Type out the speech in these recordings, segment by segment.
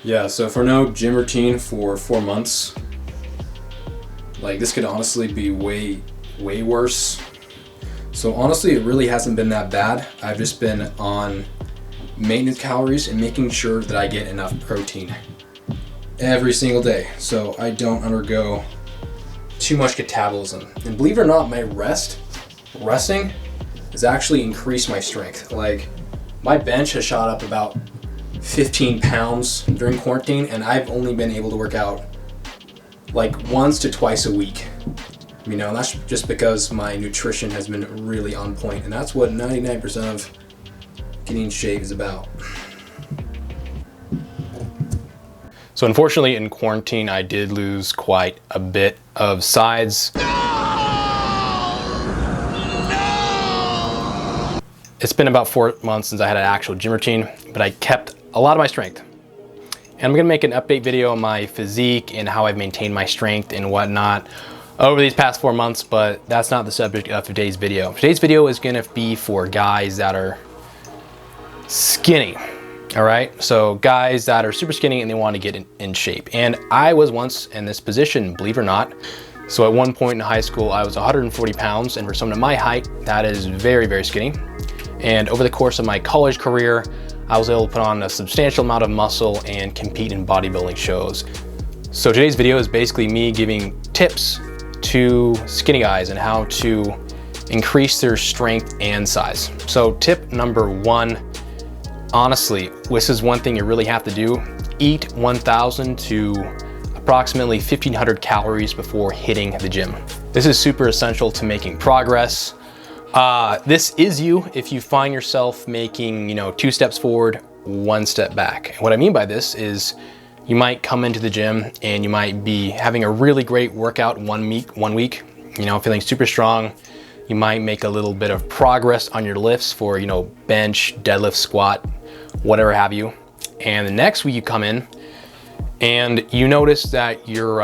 Yeah, so for no gym routine for 4 months, like this could honestly be way worse. So honestly, it really hasn't been that bad. I've just been on maintenance calories and making sure that I get enough protein every single day so I don't undergo too much catabolism. And believe it or not, my resting has actually increased my strength. Like my bench has shot up about 15 pounds during quarantine, and I've only been able to work out like once to twice a week. You know, and that's just because my nutrition has been really on point, and that's what 99% of getting in shape is about. So unfortunately in quarantine, I did lose quite a bit of size. It's been about 4 months since I had an actual gym routine, but I kept a lot of my strength. And I'm gonna make an update video on my physique and how I've maintained my strength and whatnot over these past 4 months, but that's not the subject of today's video. Today's video is gonna be for guys that are skinny, all right? So guys that are super skinny and they wanna get in shape. And I was once in this position, believe it or not. So at one point in high school, I was 140 pounds, and for someone of my height, that is very skinny. And over the course of my college career, I was able to put on a substantial amount of muscle and compete in bodybuilding shows. So today's video is basically me giving tips to skinny guys and how to increase their strength and size. So tip number 1, honestly, this is one thing you really have to do. Eat 1,000 to approximately 1,500 calories before hitting the gym. This is super essential to making progress. This is you if you find yourself making, 2 steps forward, 1 step back. And what I mean by this is you might come into the gym and you might be having a really great workout one week, feeling super strong. You might make a little bit of progress on your lifts for, bench, deadlift, squat, whatever have you. And the next week you come in and you notice that your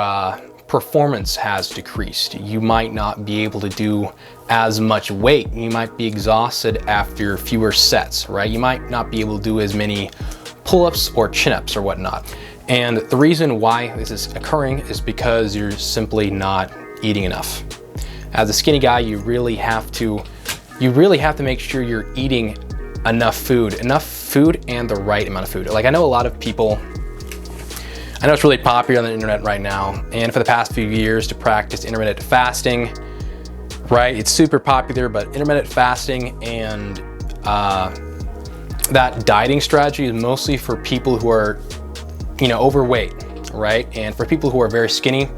performance has decreased. You might not be able to do as much weight. You might be exhausted after fewer sets, right? You might not be able to do as many pull-ups or chin-ups or whatnot. And the reason why this is occurring is because you're simply not eating enough. As a skinny guy, you really have to make sure you're eating enough food and the right amount of food. Like I know a lot of people, I know it's really popular on the internet right now, and for the past few years to practice intermittent fasting, right? It's super popular, but intermittent fasting and that dieting strategy is mostly for people who are, overweight, right? And for people who are very skinny,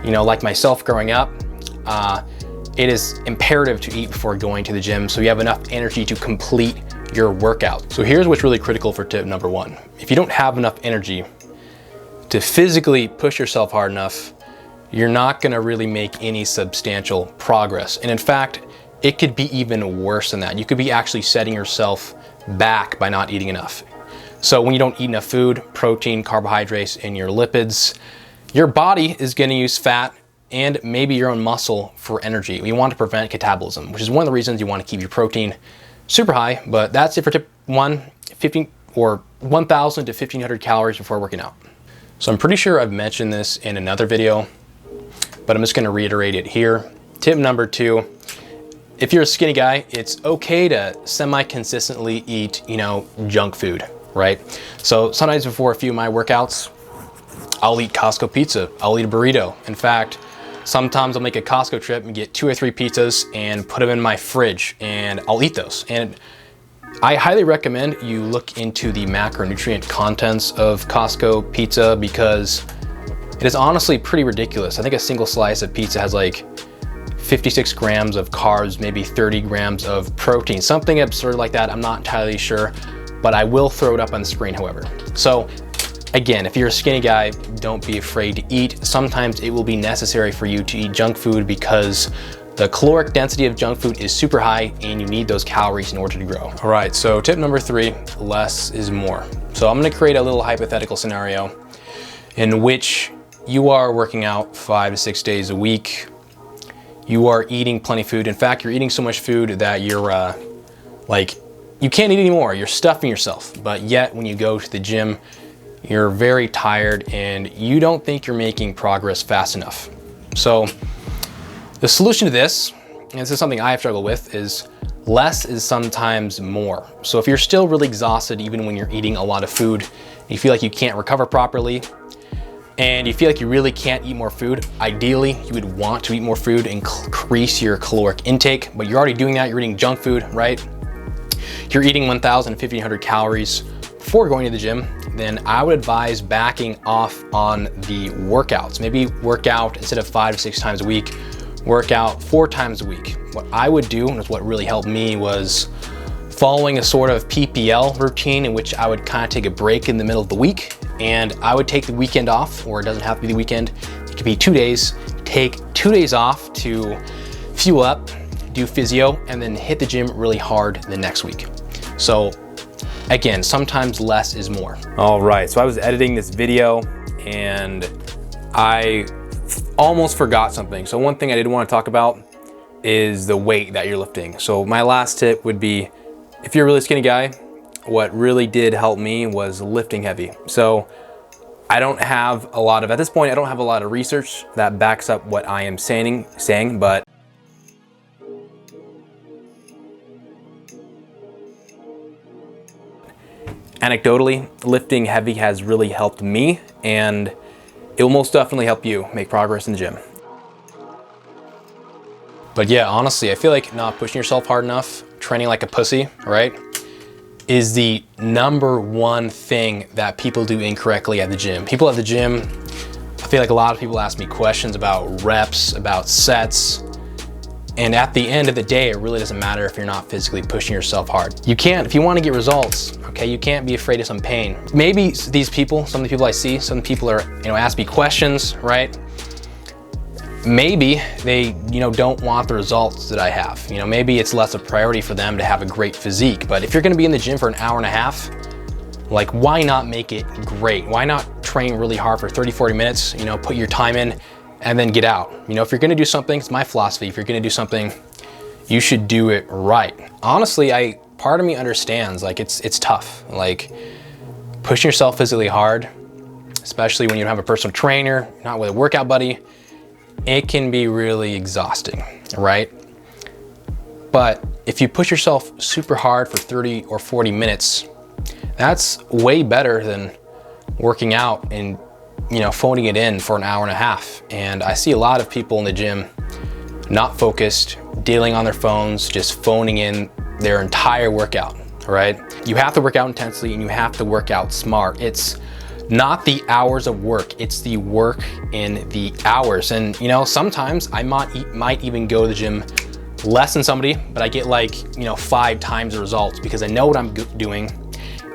like myself growing up, it is imperative to eat before going to the gym so you have enough energy to complete your workout. So here's what's really critical for tip number 1. If you don't have enough energy to physically push yourself hard enough, you're not gonna really make any substantial progress. And in fact, it could be even worse than that. You could be actually setting yourself back by not eating enough. So when you don't eat enough food, protein, carbohydrates, and your lipids, your body is gonna use fat and maybe your own muscle for energy. We want to prevent catabolism, which is one of the reasons you wanna keep your protein super high. But that's it for tip 1, 1,000 to 1,500 calories before working out. So I'm pretty sure I've mentioned this in another video, but I'm just gonna reiterate it here. Tip number 2, if you're a skinny guy, it's okay to semi-consistently eat, junk food, right? So sometimes before a few of my workouts, I'll eat Costco pizza, I'll eat a burrito. In fact, sometimes I'll make a Costco trip and get 2 or 3 pizzas and put them in my fridge and I'll eat those. And I highly recommend you look into the macronutrient contents of Costco pizza because it is honestly pretty ridiculous. I think a single slice of pizza has like 56 grams of carbs, maybe 30 grams of protein, something absurd like that. I'm not entirely sure, but I will throw it up on the screen, however. So again, if you're a skinny guy, don't be afraid to eat. Sometimes it will be necessary for you to eat junk food because the caloric density of junk food is super high and you need those calories in order to grow. All right, so tip number 3, less is more. So I'm gonna create a little hypothetical scenario in which you are working out 5 to 6 days a week. You are eating plenty of food. In fact, you're eating so much food that you're you can't eat anymore. You're stuffing yourself. But yet when you go to the gym, you're very tired, and you don't think you're making progress fast enough. So the solution to this, and this is something I have struggled with, is less is sometimes more. So if you're still really exhausted, even when you're eating a lot of food, you feel like you can't recover properly, and you feel like you really can't eat more food, ideally you would want to eat more food and increase your caloric intake, but you're already doing that. You're eating junk food, right? You're eating 1,000 to 1,500 calories before going to the gym, then I would advise backing off on the workouts. Maybe work out instead of 5 to 6 times a week, work out 4 times a week. What I would do, and what really helped me, was following a sort of PPL routine in which I would kind of take a break in the middle of the week, and I would take the weekend off, or it doesn't have to be the weekend. It could be 2 days. Take 2 days off to fuel up, do physio, and then hit the gym really hard the next week. So again, sometimes less is more. All right, so I was editing this video and I almost forgot something. So one thing I did want to talk about is the weight that you're lifting. So my last tip would be, if you're a really skinny guy, what really did help me was lifting heavy. So I don't have a lot of, at this point, I don't have a lot of research that backs up what I am saying, but anecdotally, lifting heavy has really helped me, and it will most definitely help you make progress in the gym. But yeah, honestly, I feel like not pushing yourself hard enough, training like a pussy, right, is the #1 thing that people do incorrectly at the gym. People at the gym, I feel like a lot of people ask me questions about reps, about sets, and at the end of the day, it really doesn't matter if you're not physically pushing yourself hard. You can't, if you want to get results, okay, you can't be afraid of some pain. Maybe these people, some of the people I see, some people are, ask me questions, right? Maybe they, don't want the results that I have. Maybe it's less a priority for them to have a great physique. But if you're gonna be in the gym for an hour and a half, like, why not make it great? Why not train really hard for 30, 40 minutes, put your time in, and then get out? If you're gonna do something, it's my philosophy, if you're gonna do something, you should do it right. Honestly, part of me understands, like, it's tough. Like, pushing yourself physically hard, especially when you don't have a personal trainer, not with a workout buddy, it can be really exhausting, right? But if you push yourself super hard for 30 or 40 minutes, that's way better than working out and phoning it in for an hour and a half. And I see a lot of people in the gym not focused, dealing on their phones, just phoning in their entire workout, right? You have to work out intensely and you have to work out smart. It's not the hours of work, it's the work in the hours. And sometimes I might even go to the gym less than somebody, but I get 5 times the results because I know what I'm doing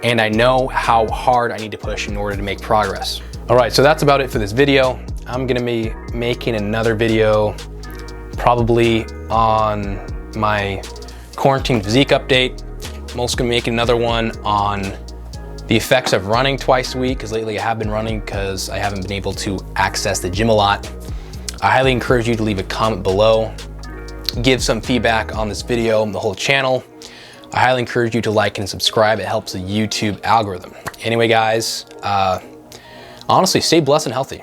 and I know how hard I need to push in order to make progress. All right, so that's about it for this video. I'm gonna be making another video probably on my quarantine physique update. I'm also gonna make another one on the effects of running twice a week, because lately I have been running because I haven't been able to access the gym a lot. I highly encourage you to leave a comment below, give some feedback on this video, the whole channel. I highly encourage you to like and subscribe. It helps the YouTube algorithm. Anyway, guys, honestly, stay blessed and healthy.